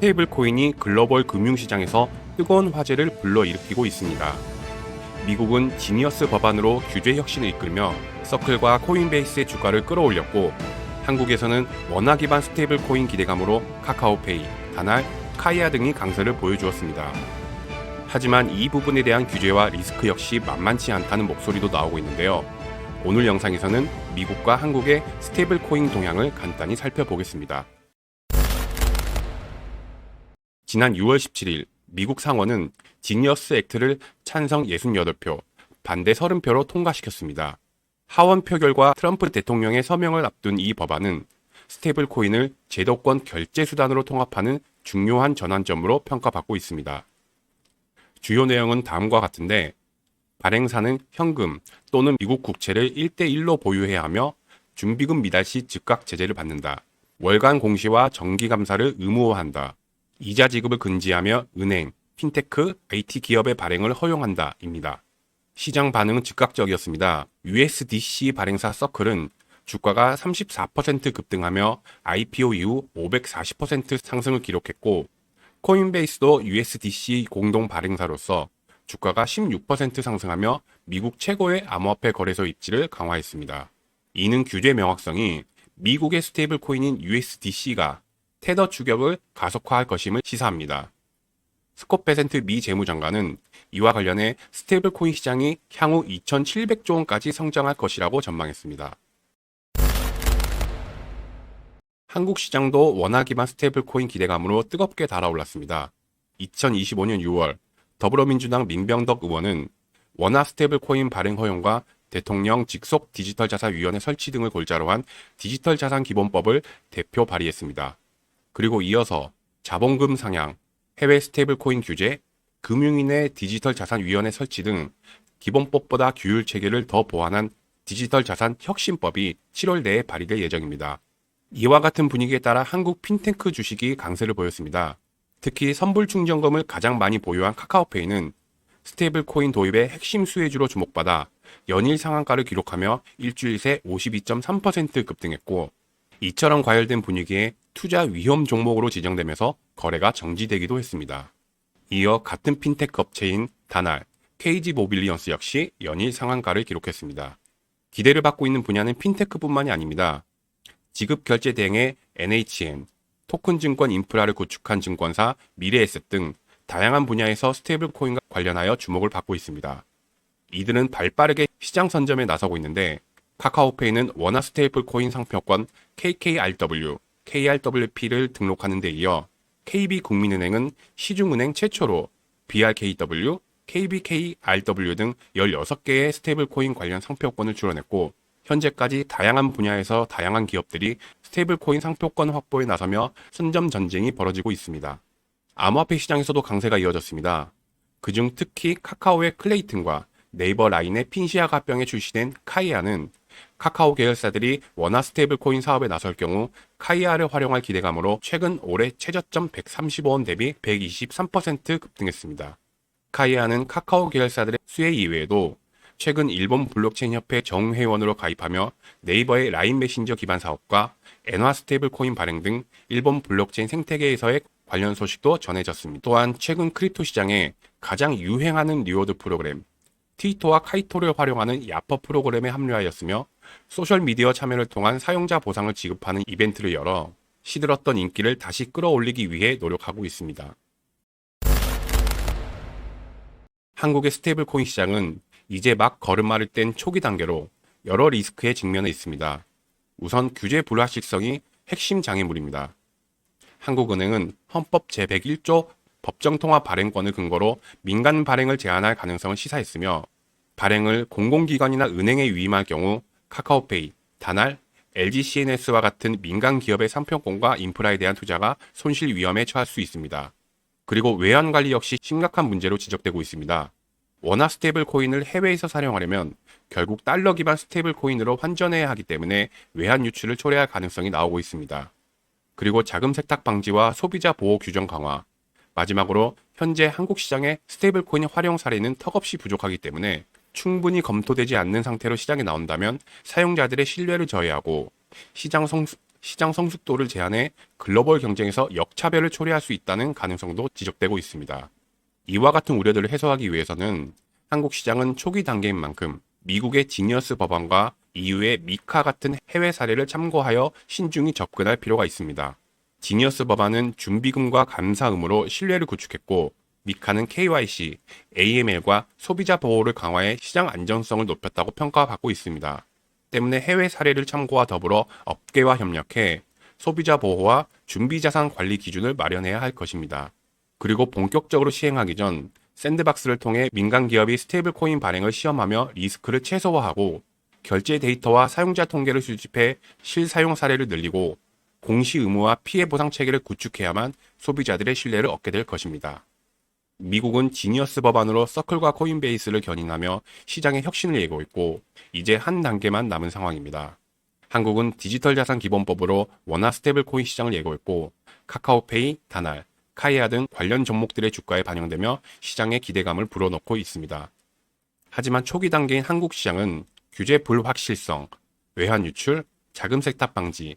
스테이블 코인이 글로벌 금융시장에서 뜨거운 화제를 불러일으키고 있습니다. 미국은 지니어스 법안으로 규제 혁신을 이끌며 서클과 코인베이스의 주가를 끌어올렸고, 한국에서는 원화 기반 스테이블 코인 기대감으로 카카오페이, 다날, 카이아 등이 강세를 보여주었습니다. 하지만 이 부분에 대한 규제와 리스크 역시 만만치 않다는 목소리도 나오고 있는데요. 오늘 영상에서는 미국과 한국의 스테이블 코인 동향을 간단히 살펴보겠습니다. 지난 6월 17일 미국 상원은 지니어스 액트를 찬성 68표, 반대 30표로 통과시켰습니다. 하원 표결과 트럼프 대통령의 서명을 앞둔 이 법안은 스테이블 코인을 제도권 결제 수단으로 통합하는 중요한 전환점으로 평가받고 있습니다. 주요 내용은 다음과 같은데, 발행사는 현금 또는 미국 국채를 1대1로 보유해야 하며 준비금 미달 시 즉각 제재를 받는다. 월간 공시와 정기 감사를 의무화한다. 이자 지급을 금지하며 은행, 핀테크, IT 기업의 발행을 허용한다 입니다. 시장 반응은 즉각적이었습니다. USDC 발행사 서클은 주가가 34% 급등하며 IPO 이후 540% 상승을 기록했고, 코인베이스도 USDC 공동 발행사로서 주가가 16% 상승하며 미국 최고의 암호화폐 거래소 입지를 강화했습니다. 이는 규제 명확성이 미국의 스테이블 코인인 USDC가 테더 추격을 가속화할 것임을 시사합니다. 스콧 베센트 미 재무장관은 이와 관련해 스테이블 코인 시장이 향후 2,700조 원까지 성장할 것이라고 전망했습니다. 한국 시장도 원화 기반 스테이블 코인 기대감으로 뜨겁게 달아올랐습니다. 2025년 6월 더불어민주당 민병덕 의원은 원화 스테이블 코인 발행 허용과 대통령 직속 디지털자산위원회 설치 등을 골자로 한 디지털자산기본법을 대표 발의했습니다. 그리고 이어서 자본금 상향, 해외 스테이블 코인 규제, 금융인의 디지털자산위원회 설치 등 기본법보다 규율 체계를 더 보완한 디지털자산혁신법이 7월 내에 발의될 예정입니다. 이와 같은 분위기에 따라 한국 핀테크 주식이 강세를 보였습니다. 특히 선불 충전금을 가장 많이 보유한 카카오페이는 스테이블 코인 도입의 핵심 수혜주로 주목받아 연일 상한가를 기록하며 일주일 새 52.3% 급등했고, 이처럼 과열된 분위기에 투자 위험 종목으로 지정되면서 거래가 정지되기도 했습니다. 이어 같은 핀테크 업체인 다날, KG 모빌리언스 역시 연일 상한가를 기록했습니다. 기대를 받고 있는 분야는 핀테크뿐만이 아닙니다. 지급 결제 대행의 NHN, 토큰 증권 인프라를 구축한 증권사 미래에셋 등 다양한 분야에서 스테이블 코인과 관련하여 주목을 받고 있습니다. 이들은 발빠르게 시장 선점에 나서고 있는데, 카카오페이는 원화 스테이블 코인 상표권 KKRW, KRWP를 등록하는 데 이어 KB국민은행은 시중은행 최초로 BRKW, KBKRW 등 16개의 스테이블 코인 관련 상표권을 출원했고, 현재까지 다양한 분야에서 다양한 기업들이 스테이블 코인 상표권 확보에 나서며 선점 전쟁이 벌어지고 있습니다. 암호화폐 시장에서도 강세가 이어졌습니다. 그중 특히 카카오의 클레이튼과 네이버 라인의 핀시아가 합병해 출시된 카이아는 카카오 계열사들이 원화 스테이블 코인 사업에 나설 경우 카이아를 활용할 기대감으로 최근 올해 최저점 135원 대비 123% 급등했습니다. 카이아는 카카오 계열사들의 수혜 이외에도 최근 일본 블록체인 협회 정회원으로 가입하며 네이버의 라인 메신저 기반 사업과 엔화 스테이블 코인 발행 등 일본 블록체인 생태계에서의 관련 소식도 전해졌습니다. 또한 최근 크립토 시장에 가장 유행하는 리워드 프로그램 트위터와 카이토를 활용하는 야퍼 프로그램에 합류하였으며, 소셜미디어 참여를 통한 사용자 보상을 지급하는 이벤트를 열어 시들었던 인기를 다시 끌어올리기 위해 노력하고 있습니다. 한국의 스테이블 코인 시장은 이제 막 걸음마를 뗀 초기 단계로 여러 리스크에 직면해 있습니다. 우선 규제 불확실성이 핵심 장애물입니다. 한국은행은 헌법 제101조 법정통화 발행권을 근거로 민간 발행을 제한할 가능성을 시사했으며, 발행을 공공기관이나 은행에 위임할 경우 카카오페이, 다날, LGCNS와 같은 민간 기업의 상표권과 인프라에 대한 투자가 손실 위험에 처할 수 있습니다. 그리고 외환 관리 역시 심각한 문제로 지적되고 있습니다. 원화 스테이블 코인을 해외에서 사용하려면 결국 달러 기반 스테이블 코인으로 환전해야 하기 때문에 외환 유출을 초래할 가능성이 나오고 있습니다. 그리고 자금 세탁 방지와 소비자 보호 규정 강화, 마지막으로 현재 한국 시장의 스테이블 코인 활용 사례는 턱없이 부족하기 때문에 충분히 검토되지 않는 상태로 시장에 나온다면 사용자들의 신뢰를 저해하고 시장 시장 성숙도를 제한해 글로벌 경쟁에서 역차별을 초래할 수 있다는 가능성도 지적되고 있습니다. 이와 같은 우려들을 해소하기 위해서는 한국 시장은 초기 단계인 만큼 미국의 지니어스 법안과 EU의 미카 같은 해외 사례를 참고하여 신중히 접근할 필요가 있습니다. 지니어스 법안은 준비금과 감사 의무로 신뢰를 구축했고, 미카는 KYC, AML과 소비자 보호를 강화해 시장 안전성을 높였다고 평가받고 있습니다. 때문에 해외 사례를 참고와 더불어 업계와 협력해 소비자 보호와 준비자산 관리 기준을 마련해야 할 것입니다. 그리고 본격적으로 시행하기 전 샌드박스를 통해 민간 기업이 스테이블 코인 발행을 시험하며 리스크를 최소화하고, 결제 데이터와 사용자 통계를 수집해 실사용 사례를 늘리고 공시 의무와 피해 보상 체계를 구축해야만 소비자들의 신뢰를 얻게 될 것입니다. 미국은 지니어스 법안으로 서클과 코인베이스를 견인하며 시장의 혁신을 예고했고, 이제 한 단계만 남은 상황입니다. 한국은 디지털 자산 기본법으로 원화 스테이블 코인 시장을 예고했고, 카카오페이, 다날, 카이아 등 관련 종목들의 주가에 반영되며 시장의 기대감을 불어넣고 있습니다. 하지만 초기 단계인 한국 시장은 규제 불확실성, 외환 유출, 자금 세탁 방지,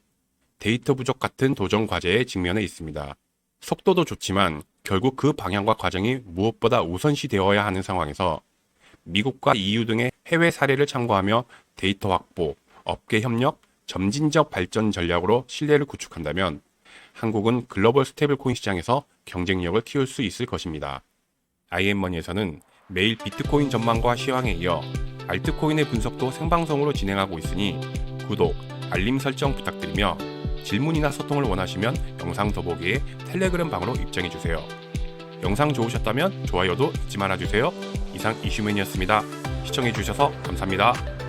데이터 부족 같은 도전 과제에 직면해 있습니다. 속도도 좋지만 결국 그 방향과 과정이 무엇보다 우선시 되어야 하는 상황에서 미국과 EU 등의 해외 사례를 참고하며 데이터 확보, 업계 협력, 점진적 발전 전략으로 신뢰를 구축한다면 한국은 글로벌 스테이블코인 시장에서 경쟁력을 키울 수 있을 것입니다. IM머니에서는 매일 비트코인 전망과 시황에 이어 알트코인의 분석도 생방송으로 진행하고 있으니 구독, 알림 설정 부탁드리며 질문이나 소통을 원하시면 영상 더보기에 텔레그램 방으로 입장해주세요. 영상 좋으셨다면 좋아요도 잊지 말아주세요. 이상 이슈맨이었습니다. 시청해주셔서 감사합니다.